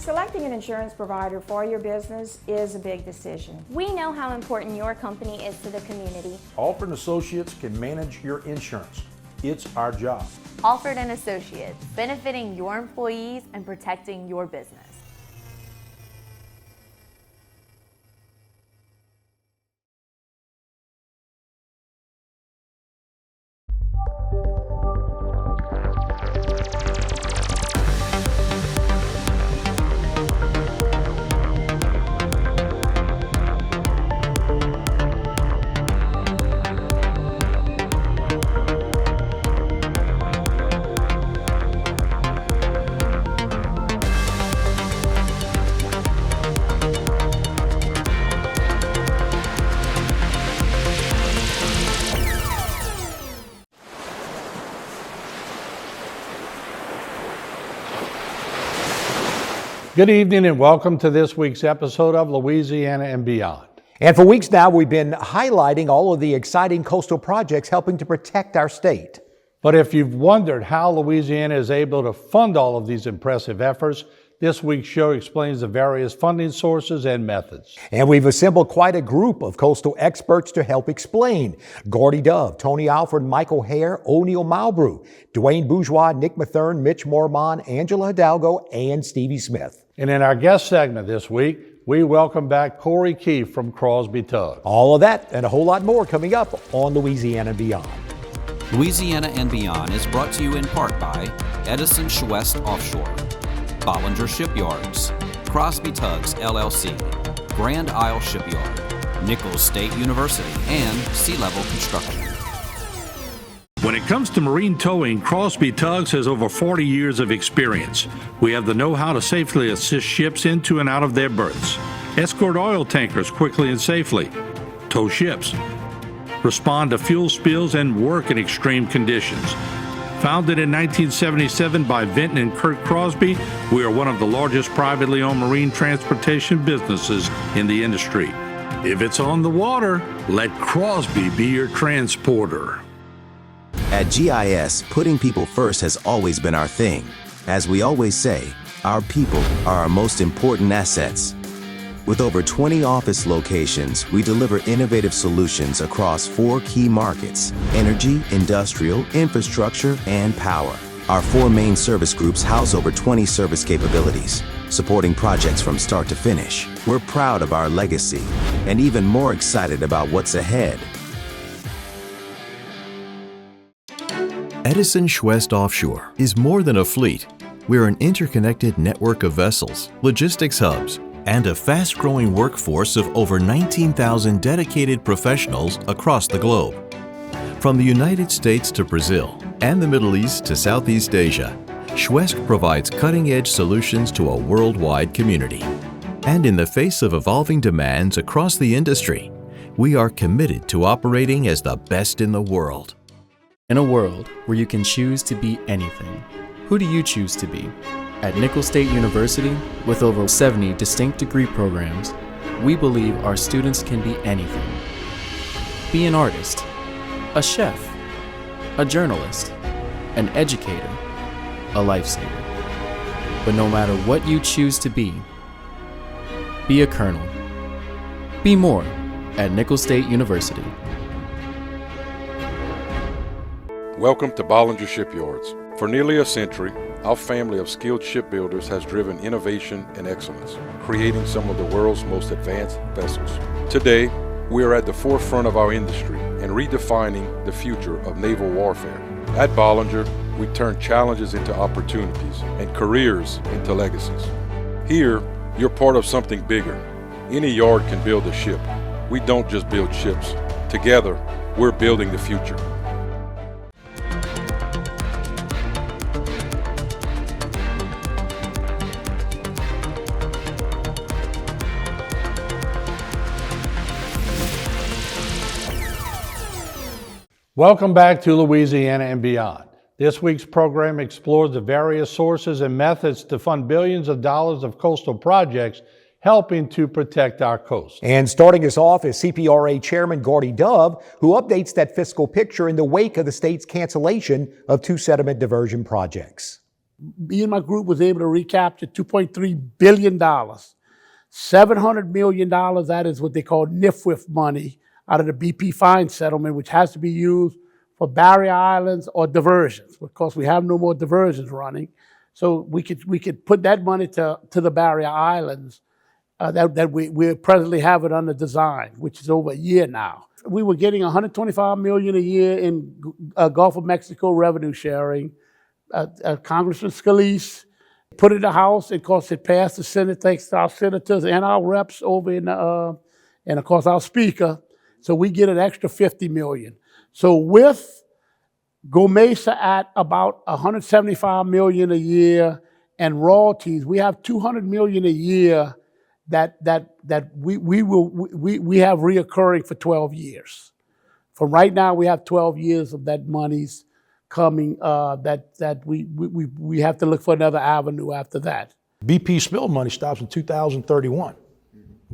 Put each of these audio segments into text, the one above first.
Selecting an insurance provider for your business is a big decision. We know how important your company is to the community. Alford & Associates can manage your insurance. It's our job. Alford & Associates, benefiting your employees and protecting your business. Good evening and welcome to this week's episode of Louisiana and Beyond. And for weeks now, we've been highlighting all of the exciting coastal projects helping to protect our state. But if you've wondered how Louisiana is able to fund all of these impressive efforts, this week's show explains the various funding sources and methods. And we've assembled quite a group of coastal experts to help explain. Gordy Dove, Tony Alford, Michael Hare, Oneal Mabrough, Dwayne Bourgeois, Nic Matherne, Mitch Marmande, Angela Hidalgo, and Stevie Smith. And in our guest segment this week, we welcome back Corey Keefe from Crosby Tug. All of that and a whole lot more coming up on Louisiana and Beyond. Louisiana and Beyond is brought to you in part by Edison Schwest Offshore, Bollinger Shipyards, Crosby Tugs LLC, Grand Isle Shipyard, Nicholls State University, and Sea Level Construction. When it comes to marine towing, Crosby Tugs has over 40 years of experience. We have the know-how to safely assist ships into and out of their berths, escort oil tankers quickly and safely, tow ships, respond to fuel spills, and work in extreme conditions. Founded in 1977 by Vinton and Kurt Crosby, we are one of the largest privately owned marine transportation businesses in the industry. If it's on the water, let Crosby be your transporter. At GIS, putting people first has always been our thing. As we always say, our people are our most important assets. With over 20 office locations, we deliver innovative solutions across 4 key markets: energy, industrial, infrastructure, and power. Our 4 main service groups house over 20 service capabilities, supporting projects from start to finish. We're proud of our legacy and even more excited about what's ahead. Edison Schwest Offshore is more than a fleet. We're an interconnected network of vessels, logistics hubs, and a fast-growing workforce of over 19,000 dedicated professionals across the globe. From the United States to Brazil and the Middle East to Southeast Asia, Schwest provides cutting-edge solutions to a worldwide community. And in the face of evolving demands across the industry, we are committed to operating as the best in the world. In a world where you can choose to be anything, who do you choose to be? At Nicholls State University, with over 70 distinct degree programs, we believe our students can be anything. Be an artist, a chef, a journalist, an educator, a lifesaver. But no matter what you choose to be a colonel. Be more at Nicholls State University. Welcome to Bollinger Shipyards. For nearly a century, our family of skilled shipbuilders has driven innovation and excellence, creating some of the world's most advanced vessels. Today, we are at the forefront of our industry and redefining the future of naval warfare. At Bollinger, we turn challenges into opportunities and careers into legacies. Here, you're part of something bigger. Any yard can build a ship. We don't just build ships. Together, we're building the future. Welcome back to Louisiana and Beyond. This week's program explores the various sources and methods to fund billions of dollars of coastal projects helping to protect our coast. And starting us off is CPRA Chairman Gordy Dove, who updates that fiscal picture in the wake of the state's cancellation of 2 sediment diversion projects. me and my group was able to recapture $2.3 billion. $700 million, that is what they call NIFWIF money out of the BP fine settlement, which has to be used for barrier islands or diversions. Of course, we have no more diversions running. So we could put that money to the barrier islands that we presently have it under design, which is over a year now. We were getting $125 million a year in Gulf of Mexico revenue sharing. Congressman Scalise put it in the House. Of course, it passed the Senate thanks to our senators and our reps over in and of course our Speaker. So we get an extra $50 million. So with GOMESA at about $175 million a year and royalties, we have $200 million a year that we have reoccurring for 12 years. From right now, we have 12 years of that money's coming. That we have to look for another avenue after that. BP spill money stops in 2031.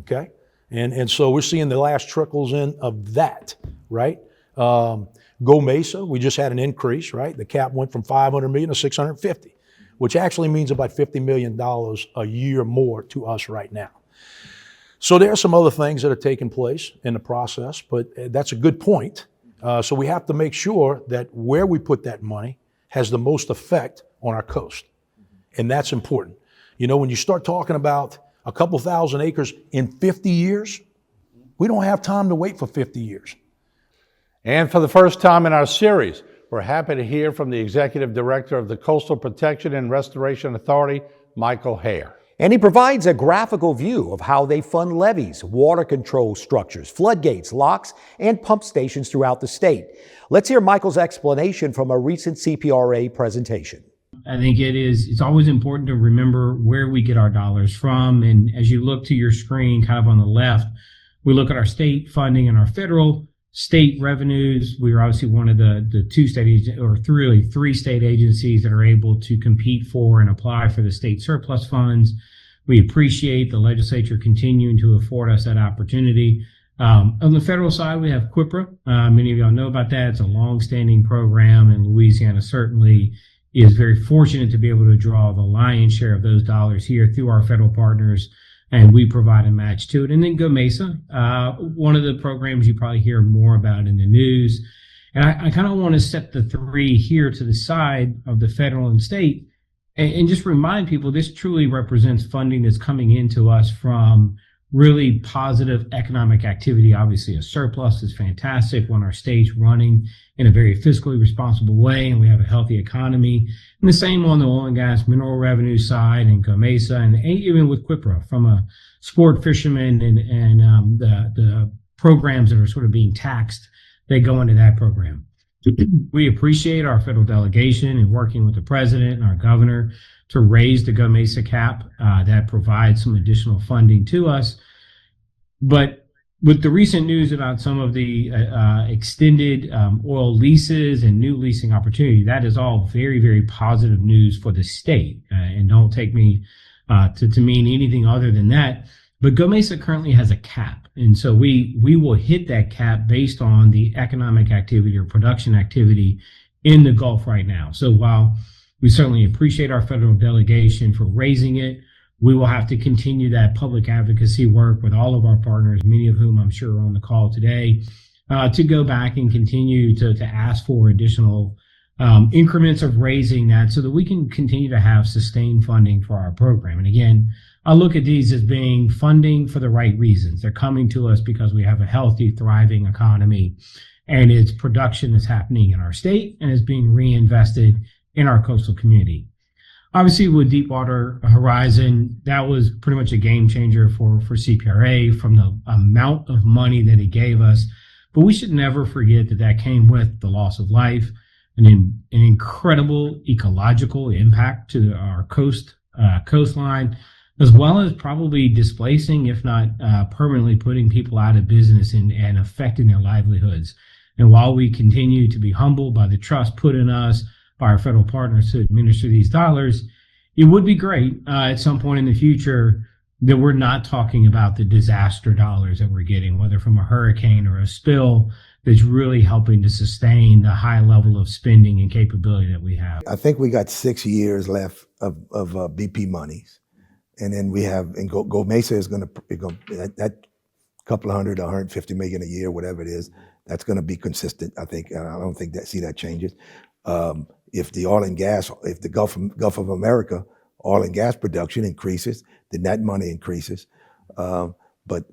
Okay, and so we're seeing the last trickles in of that, right? GOMESA, we just had an increase, right? The cap went from 500 million to 650, which actually means about $50 million a year more to us right now. So there are some other things that are taking place in the process, but that's a good point. So we have to make sure that where we put that money has the most effect on our coast. And that's important. You know, when you start talking about a couple thousand acres in 50 years, we don't have time to wait for 50 years. And for the first time in our series, we're happy to hear from the Executive Director of the Coastal Protection and Restoration Authority, Michael Hare. And he provides a graphical view of how they fund levees, water control structures, floodgates, locks, and pump stations throughout the state. Let's hear Michael's explanation from a recent CPRA presentation. I think it's always important to remember where we get our dollars from. And as you look to your screen, kind of on the left, we look at our state funding and our federal state revenues. We are obviously one of the three state agencies that are able to compete for and apply for the state surplus funds. We appreciate the legislature continuing to afford us that opportunity. On the federal side, we have QIPRA. Many of y'all know about that. It's a long-standing program, and Louisiana certainly is very fortunate to be able to draw the lion's share of those dollars here through our federal partners, and we provide a match to it. And then GOMESA, one of the programs you probably hear more about in the news. And I kind of want to set the three here to the side of the federal and state and just remind people this truly represents funding that's coming into us from really positive economic activity. Obviously, a surplus is fantastic when our state's running in a very fiscally responsible way and we have a healthy economy. And the same on the oil and gas mineral revenue side and GOMESA and even with QIPRA from a sport fishermen and the programs that are sort of being taxed, they go into that program. We appreciate our federal delegation and working with the president and our governor to raise the GOMESA cap that provides some additional funding to us. But with the recent news about some of the extended oil leases and new leasing opportunity, that is all very, very positive news for the state. And don't take me to mean anything other than that. But GOMESA currently has a cap. And so we will hit that cap based on the economic activity or production activity in the Gulf right now. So while we certainly appreciate our federal delegation for raising it, we will have to continue that public advocacy work with all of our partners, many of whom I'm sure are on the call today, to go back and continue to ask for additional increments of raising that so that we can continue to have sustained funding for our program. And again, I look at these as being funding for the right reasons. They're coming to us because we have a healthy, thriving economy, and its production is happening in our state and is being reinvested in our coastal community. Obviously, with Deepwater Horizon, that was pretty much a game changer for CPRA from the amount of money that it gave us. But we should never forget that came with the loss of life, an incredible ecological impact to our coastline, as well as probably displacing, if not permanently putting people out of business and affecting their livelihoods. And while we continue to be humbled by the trust put in us by our federal partners to administer these dollars, it would be great at some point in the future that we're not talking about the disaster dollars that we're getting, whether from a hurricane or a spill, that's really helping to sustain the high level of spending and capability that we have. I think we got 6 years left of BP monies. And then we have, and GOMESA is going to, that couple of hundred, 150 million a year, whatever it is, that's going to be consistent, I think. And I don't think that changes. If the oil and gas, if the Gulf of America oil and gas production increases, then that money increases. But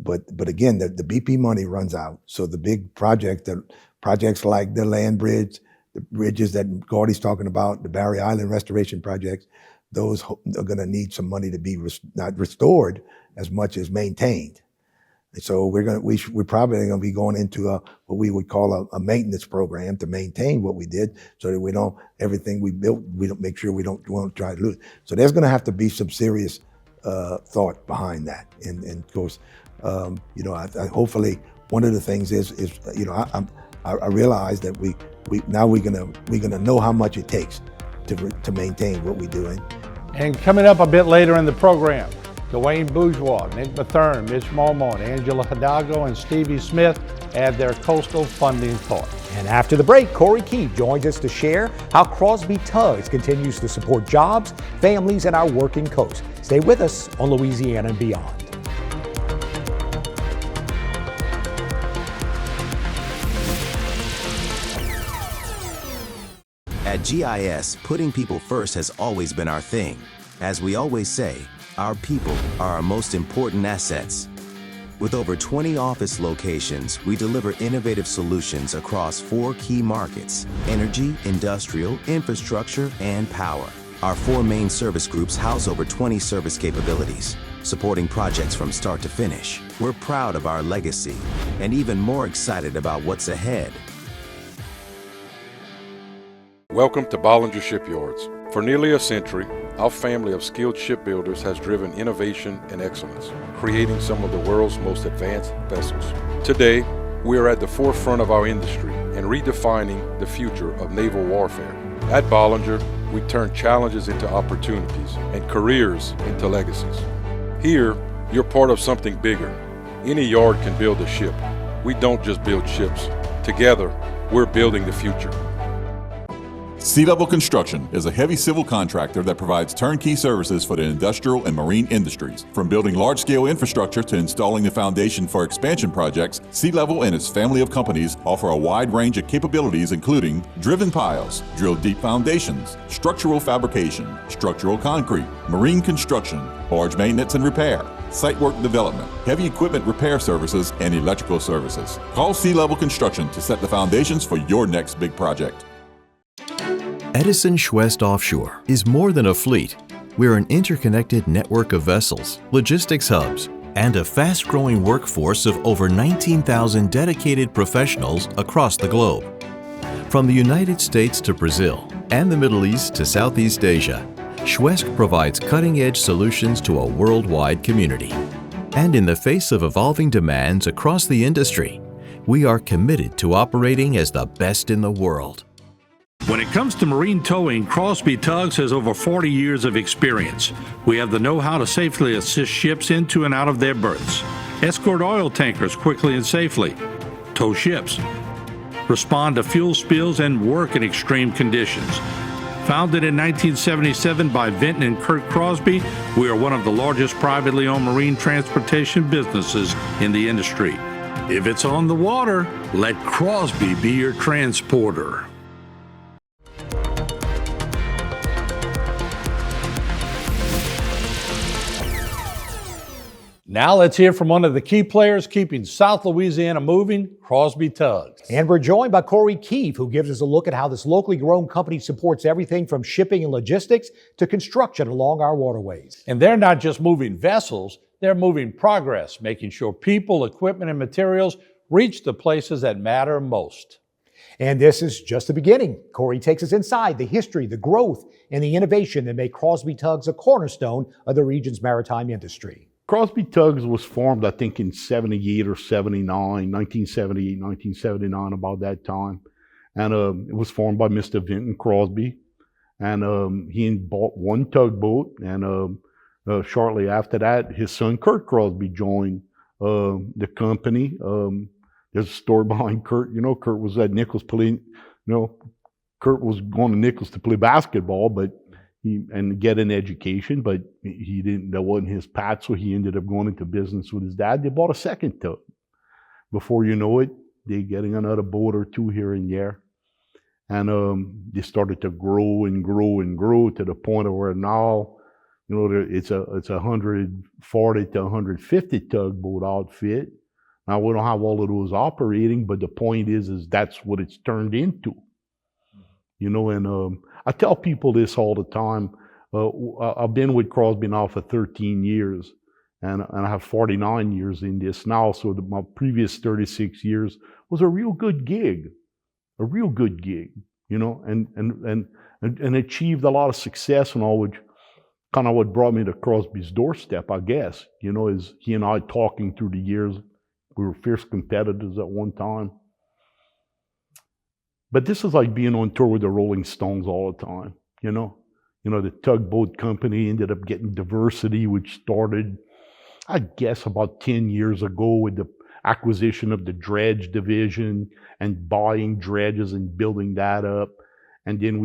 again, the BP money runs out. So the big projects like the land bridge, the bridges that Gordy's talking about, the Barry Island restoration projects, those are going to need some money to be not restored as much as maintained. And so we're probably going to be going into what we would call a maintenance program to maintain what we did, so that we don't, everything we built, we don't make sure we don't try to lose. So there's going to have to be some serious thought behind that. And of course, I hopefully one of the things is I realize that we're gonna know how much it takes to maintain what we're doing. And coming up a bit later in the program, Dwayne Bourgeois, Nic Matherne, Mitch Marmande, Angela Hidalgo, and Stevie Smith add their coastal funding thoughts. And after the break, Corey Keefe joins us to share how Crosby Tugs continues to support jobs, families, and our working coast. Stay with us on Louisiana and Beyond. At GIS, putting people first has always been our thing. As we always say, our people are our most important assets. With over 20 office locations, we deliver innovative solutions across 4 key markets: energy, industrial, infrastructure, and power. Our 4 main service groups house over 20 service capabilities, supporting projects from start to finish. We're proud of our legacy and even more excited about what's ahead. Welcome to Bollinger Shipyards. For nearly a century, our family of skilled shipbuilders has driven innovation and excellence, creating some of the world's most advanced vessels. Today, we are at the forefront of our industry and redefining the future of naval warfare. At Bollinger, we turn challenges into opportunities and careers into legacies. Here, you're part of something bigger. Any yard can build a ship. We don't just build ships. Together, we're building the future. Sea Level Construction is a heavy civil contractor that provides turnkey services for the industrial and marine industries. From building large-scale infrastructure to installing the foundation for expansion projects, Sea Level and its family of companies offer a wide range of capabilities, including driven piles, drilled deep foundations, structural fabrication, structural concrete, marine construction, barge maintenance and repair, site work development, heavy equipment repair services, and electrical services. Call Sea Level Construction to set the foundations for your next big project. Edison Schwest Offshore is more than a fleet. We're an interconnected network of vessels, logistics hubs, and a fast-growing workforce of over 19,000 dedicated professionals across the globe. From the United States to Brazil and the Middle East to Southeast Asia, Schwest provides cutting-edge solutions to a worldwide community. And in the face of evolving demands across the industry, we are committed to operating as the best in the world. When it comes to marine towing, Crosby Tugs has over 40 years of experience. We have the know-how to safely assist ships into and out of their berths, escort oil tankers quickly and safely, tow ships, respond to fuel spills, and work in extreme conditions. Founded in 1977 by Vinton and Kurt Crosby, we are one of the largest privately owned marine transportation businesses in the industry. If it's on the water, let Crosby be your transporter. Now let's hear from one of the key players keeping South Louisiana moving, Crosby Tugs. And we're joined by Corey Keefe, who gives us a look at how this locally grown company supports everything from shipping and logistics to construction along our waterways. And they're not just moving vessels, they're moving progress, making sure people, equipment, and materials reach the places that matter most. And this is just the beginning. Corey takes us inside the history, the growth, and the innovation that make Crosby Tugs a cornerstone of the region's maritime industry. Crosby Tugs was formed, I think, in 78 or 79, 1978, 1979, about that time. And it was formed by Mr. Vinton Crosby. And he bought one tugboat. And shortly after that, his son Kurt Crosby joined the company. There's a story behind Kurt. You know, Kurt was at Nichols playing, Kurt was going to Nichols to play basketball, and get an education, but he didn't, that wasn't his path, so he ended up going into business with his dad. They bought a second tug. Before you know it, they're getting another boat or two here and there. And they started to grow and grow and grow to the point of where now, it's a 140 to 150 tugboat outfit. Now we don't have all of those operating, but the point is that's what it's turned into. And I tell people this all the time. I've been with Crosby now for 13 years, and I have 49 years in this now. So my previous 36 years was a real good gig, and achieved a lot of success and all, which kind of what brought me to Crosby's doorstep, I guess. Is he and I talking through the years. We were fierce competitors at one time. But this is like being on tour with the Rolling Stones all the time, The tugboat company ended up getting diversity, which started, I guess, about 10 years ago with the acquisition of the dredge division and buying dredges and building that up. And then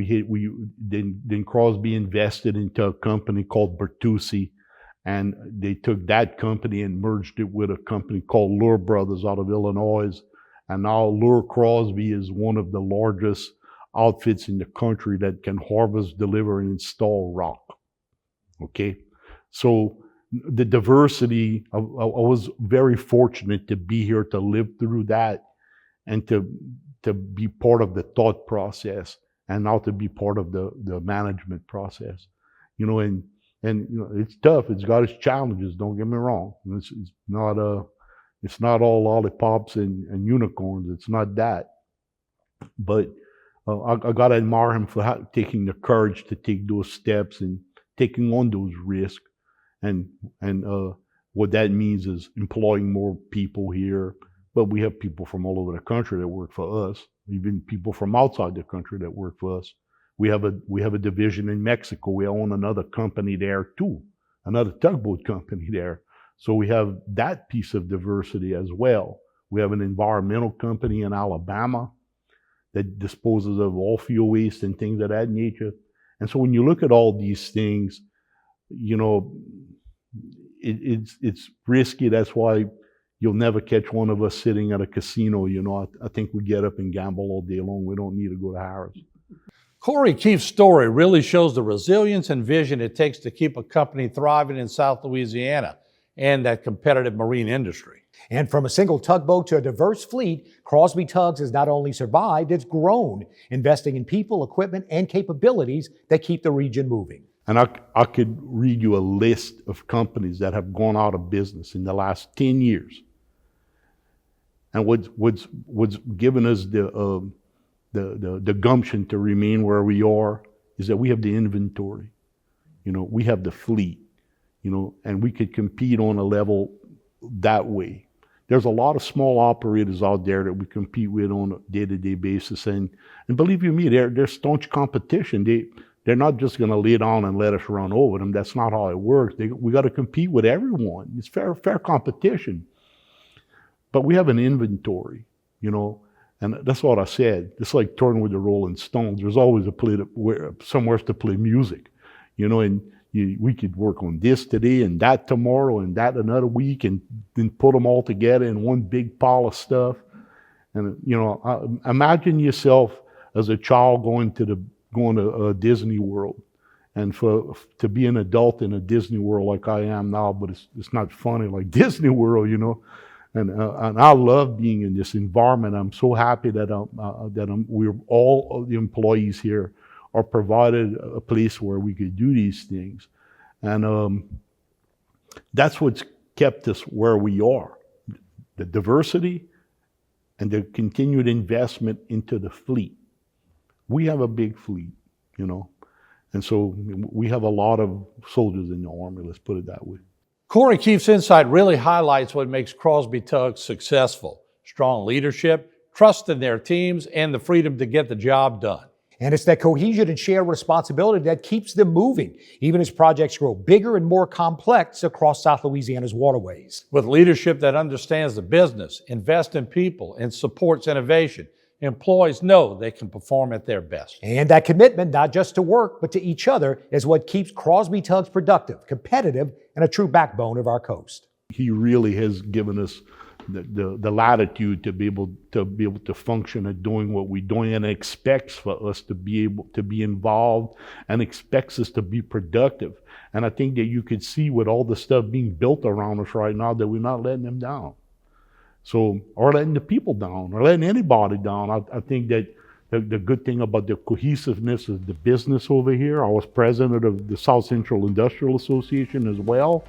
then Crosby invested into a company called Bertucci, and they took that company and merged it with a company called Lure Brothers out of Illinois. And now Lure Crosby is one of the largest outfits in the country that can harvest, deliver, and install rock. Okay? So the diversity, I was very fortunate to be here to live through that and to be part of the thought process and now to be part of the management process. And it's tough. It's got its challenges, don't get me wrong. It's not all lollipops and unicorns. It's not that. But I got to admire him for taking the courage to take those steps and taking on those risks. And what that means is employing more people here. But we have people from all over the country that work for us, even people from outside the country that work for us. We have a division in Mexico. We own another company there too, another tugboat company there. So we have that piece of diversity as well. We have an environmental company in Alabama that disposes of all fuel waste and things of that nature. And so when you look at all these things, it's risky. That's why you'll never catch one of us sitting at a casino. I think we get up and gamble all day long. We don't need to go to Harris. Corey Keefe's story really shows the resilience and vision it takes to keep a company thriving in South Louisiana and that competitive marine industry. And from a single tugboat to a diverse fleet, Crosby Tugs has not only survived, it's grown, investing in people, equipment, and capabilities that keep the region moving. And I could read you a list of companies that have gone out of business in the last 10 years. And what's given us the gumption to remain where we are is that we have the inventory. We have the fleet. And we could compete on a level that way. There's a lot of small operators out there that we compete with on a day-to-day basis, and believe you me, they're staunch competition. They're not just going to lay down and let us run over them. That's not how it works. We got to compete with everyone. It's fair competition. But we have an inventory, and that's what I said. It's like touring with the Rolling Stones. There's always somewhere to play music, and we could work on this today and that tomorrow and that another week and then put them all together in one big pile of stuff. And, imagine yourself as a child going to Disney World, and to be an adult in a Disney World like I am now, but it's not funny like Disney World, And I love being in this environment. I'm so happy that we're all the employees here are provided a place where we could do these things. And that's what's kept us where we are. The diversity and the continued investment into the fleet. We have a big fleet, and so we have a lot of soldiers in the Army, let's put it that way. Corey Keefe's insight really highlights what makes Crosby Tugs successful. Strong leadership, trust in their teams, and the freedom to get the job done. And it's that cohesion and shared responsibility that keeps them moving, even as projects grow bigger and more complex across South Louisiana's waterways. With leadership that understands the business, invests in people, and supports innovation, employees know they can perform at their best. And that commitment, not just to work, but to each other, is what keeps Crosby Tugs productive, competitive, and a true backbone of our coast. He really has given us the latitude to be able to function at doing what we're doing, and expects for us to be able to be involved and expects us to be productive. And I think that you could see with all the stuff being built around us right now that we're not letting them down. So, or letting the people down, or letting anybody down. I think that the good thing about the cohesiveness of the business over here, I was president of the South Central Industrial Association as well.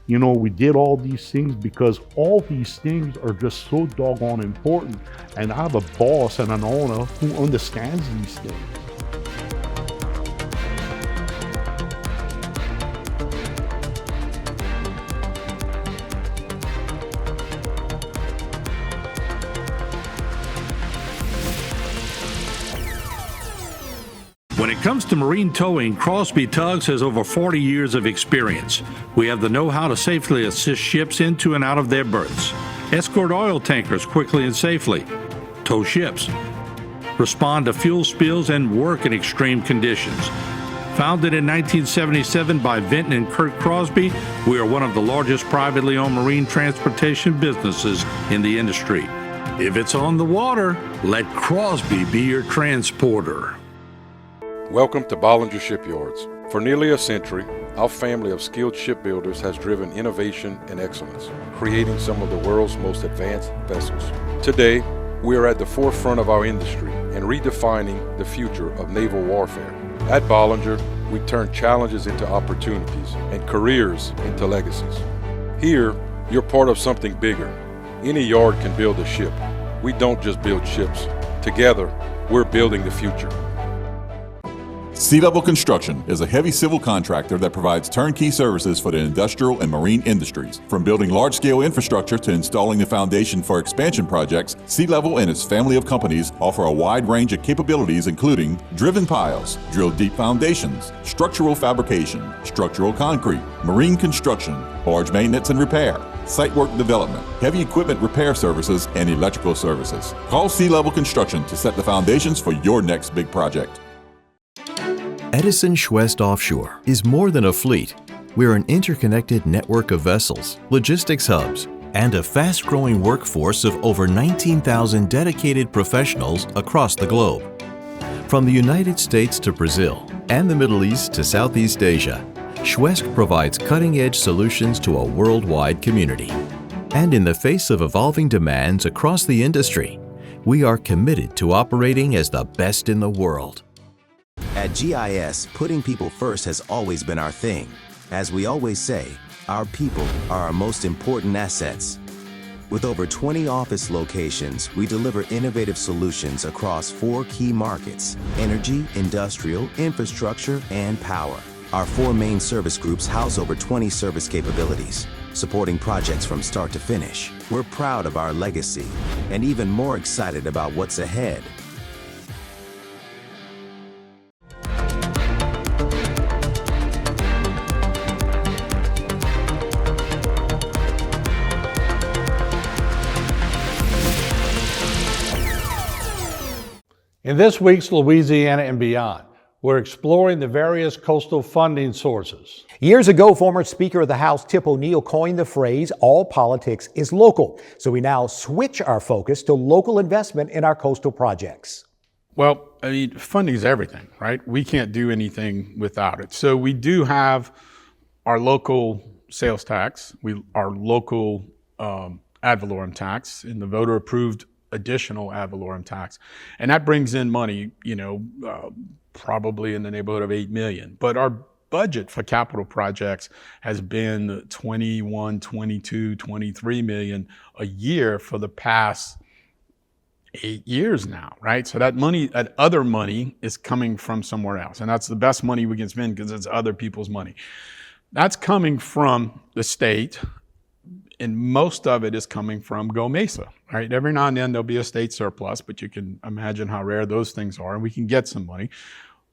You know, we did all these things because all these things are just so doggone important. And I have a boss and an owner who understands these things. When it comes to marine towing, Crosby Tugs has over 40 years of experience. We have the know-how to safely assist ships into and out of their berths, escort oil tankers quickly and safely, tow ships, respond to fuel spills, and work in extreme conditions. Founded in 1977 by Vinton and Kurt Crosby, we are one of the largest privately owned marine transportation businesses in the industry. If it's on the water, let Crosby be your transporter. Welcome to Bollinger Shipyards. For nearly a century, our family of skilled shipbuilders has driven innovation and excellence, creating some of the world's most advanced vessels. Today, we are at the forefront of our industry and redefining the future of naval warfare. At Bollinger, we turn challenges into opportunities and careers into legacies. Here, you're part of something bigger. Any yard can build a ship. We don't just build ships. Together, we're building the future. Sea Level Construction is a heavy civil contractor that provides turnkey services for the industrial and marine industries. From building large-scale infrastructure to installing the foundation for expansion projects, Sea Level and its family of companies offer a wide range of capabilities including driven piles, drilled deep foundations, structural fabrication, structural concrete, marine construction, barge maintenance and repair, site work development, heavy equipment repair services, and electrical services. Call Sea Level Construction to set the foundations for your next big project. Edison Schwest Offshore is more than a fleet. We're an interconnected network of vessels, logistics hubs, and a fast-growing workforce of over 19,000 dedicated professionals across the globe. From the United States to Brazil and the Middle East to Southeast Asia, Schwest provides cutting-edge solutions to a worldwide community. And in the face of evolving demands across the industry, we are committed to operating as the best in the world. At GIS, putting people first has always been our thing. As we always say, our people are our most important assets. With over 20 office locations, we deliver innovative solutions across 4 key markets: energy, industrial, infrastructure, and power. Our 4 main service groups house over 20 service capabilities, supporting projects from start to finish. We're proud of our legacy and even more excited about what's ahead. In this week's Louisiana and Beyond, we're exploring the various coastal funding sources. Years ago, former Speaker of the House Tip O'Neill coined the phrase, "all politics is local." So we now switch our focus to local investment in our coastal projects. Well, I mean, funding is everything, right? We can't do anything without it. So we do have our local sales tax, our local ad valorem tax, and the voter-approved additional ad valorem tax. And that brings in money, probably in the neighborhood of $8 million. But our budget for capital projects has been 21, 22, 23 million a year for the past 8 years now, right? So that money, that other money is coming from somewhere else. And that's the best money we can spend because it's other people's money. That's coming from the state And most of it is coming from GOMESA, right? Every now and then there'll be a state surplus, but you can imagine how rare those things are, and we can get some money.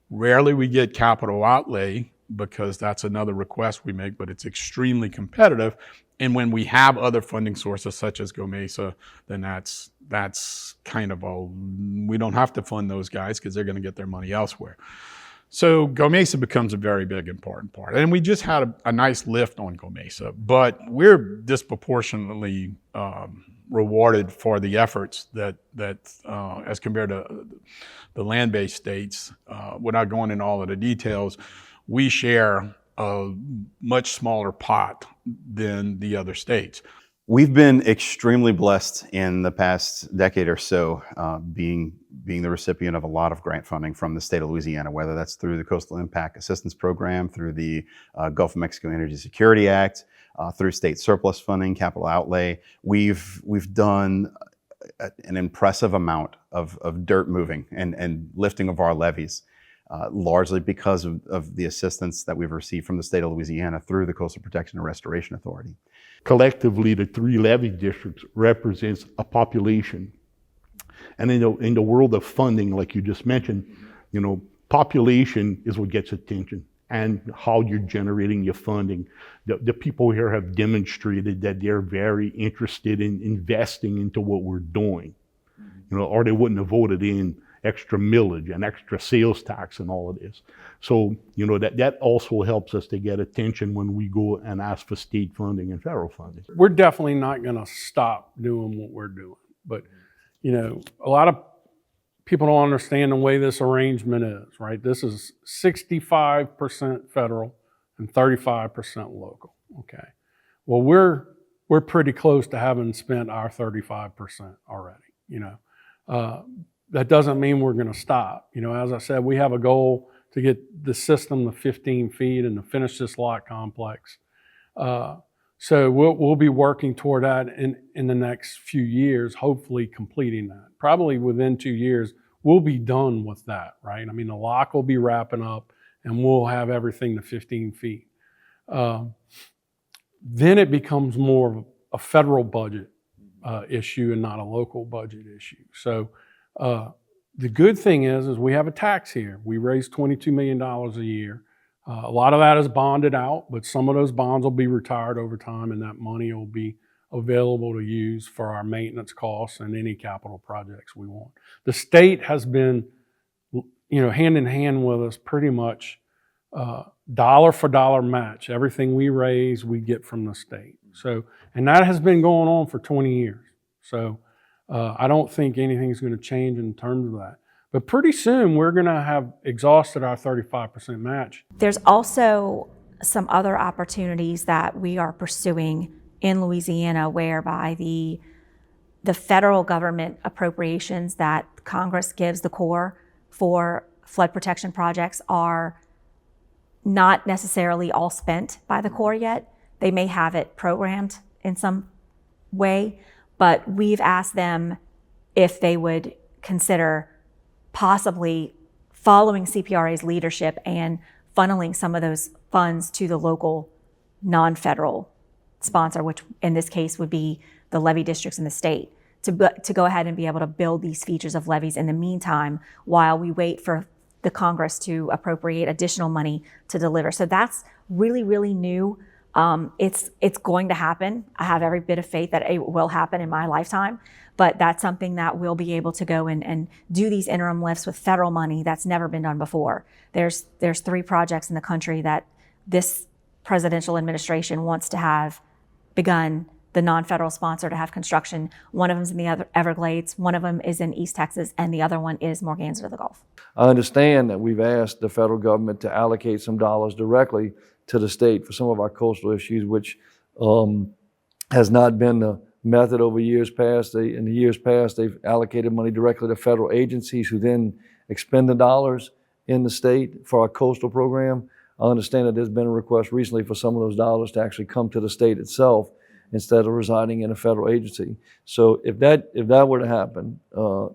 Rarely we get capital outlay because that's another request we make, but it's extremely competitive. And when we have other funding sources such as GOMESA, then that's kind of we don't have to fund those guys because they're going to get their money elsewhere. So GOMESA becomes a very big, important part. And we just had a nice lift on GOMESA, but we're disproportionately rewarded for the efforts that as compared to the land-based states. Without going into all of the details, we share a much smaller pot than the other states. We've been extremely blessed in the past decade or so, being the recipient of a lot of grant funding from the state of Louisiana, whether that's through the Coastal Impact Assistance Program, through the Gulf of Mexico Energy Security Act, through state surplus funding, capital outlay. We've done an impressive amount of dirt moving and lifting of our levees, largely because of the assistance that we've received from the state of Louisiana through the Coastal Protection and Restoration Authority. Collectively, the 3 levee districts represents a population. And in the world of funding, like you just mentioned, population is what gets attention and how you're generating your funding. The people here have demonstrated that they're very interested in investing into what we're doing, or they wouldn't have voted in extra millage and extra sales tax and all of this. So, that also helps us to get attention when we go and ask for state funding and federal funding. We're definitely not going to stop doing what we're doing. But, a lot of people don't understand the way this arrangement is, right? This is 65% federal and 35% local, okay? Well, we're pretty close to having spent our 35% already, That doesn't mean we're going to stop. As I said, we have a goal to get the system to 15 feet and to finish this lot complex. So we'll be working toward that in the next few years, hopefully completing that. Probably within 2 years, we'll be done with that, right? I mean, the lock will be wrapping up and we'll have everything to 15 feet. Then it becomes more of a federal budget issue and not a local budget issue. So the good thing is we have a tax here. We raise $22 million a year. A lot of that is bonded out, but some of those bonds will be retired over time, and that money will be available to use for our maintenance costs and any capital projects we want. The state has been, hand in hand with us pretty much dollar for dollar match. Everything we raise, we get from the state. So, and that has been going on for 20 years. So I don't think anything's going to change in terms of that. But pretty soon, we're going to have exhausted our 35% match. There's also some other opportunities that we are pursuing in Louisiana whereby the federal government appropriations that Congress gives the Corps for flood protection projects are not necessarily all spent by the Corps yet. They may have it programmed in some way, but we've asked them if they would consider possibly following CPRA's leadership and funneling some of those funds to the local non-federal sponsor, which in this case would be the levee districts in the state, to go ahead and be able to build these features of levees in the meantime while we wait for the Congress to appropriate additional money to deliver. So that's really, really new. It's going to happen. I have every bit of faith that it will happen in my lifetime, but that's something that we'll be able to go and do these interim lifts with federal money that's never been done before. There's 3 projects in the country that this presidential administration wants to have begun, the non-federal sponsor to have construction. One of them is in the Everglades, one of them is in East Texas, and the other one is Morganza to the Gulf. I understand that we've asked the federal government to allocate some dollars directly to the state for some of our coastal issues, which has not been the method over years past. In the years past, they've allocated money directly to federal agencies who then expend the dollars in the state for our coastal program. I understand that there's been a request recently for some of those dollars to actually come to the state itself instead of residing in a federal agency. So if that were to happen,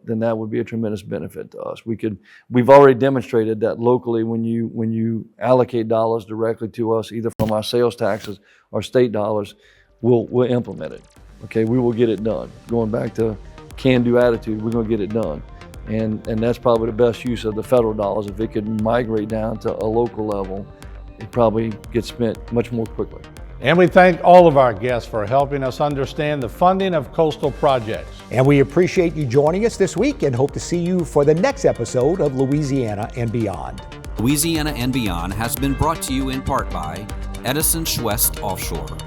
then that would be a tremendous benefit to us. We've already demonstrated that locally when you allocate dollars directly to us, either from our sales taxes or state dollars, we'll implement it. Okay, we will get it done. Going back to can-do attitude, we're going to get it done. And that's probably the best use of the federal dollars. If it could migrate down to a local level, it probably gets spent much more quickly. And we thank all of our guests for helping us understand the funding of coastal projects. And we appreciate you joining us this week and hope to see you for the next episode of Louisiana and Beyond. Louisiana and Beyond has been brought to you in part by Edison Schwest Offshore,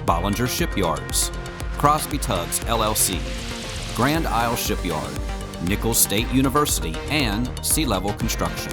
Bollinger Shipyards, Crosby Tugs LLC, Grand Isle Shipyard, Nicholls State University, and Sea Level Construction.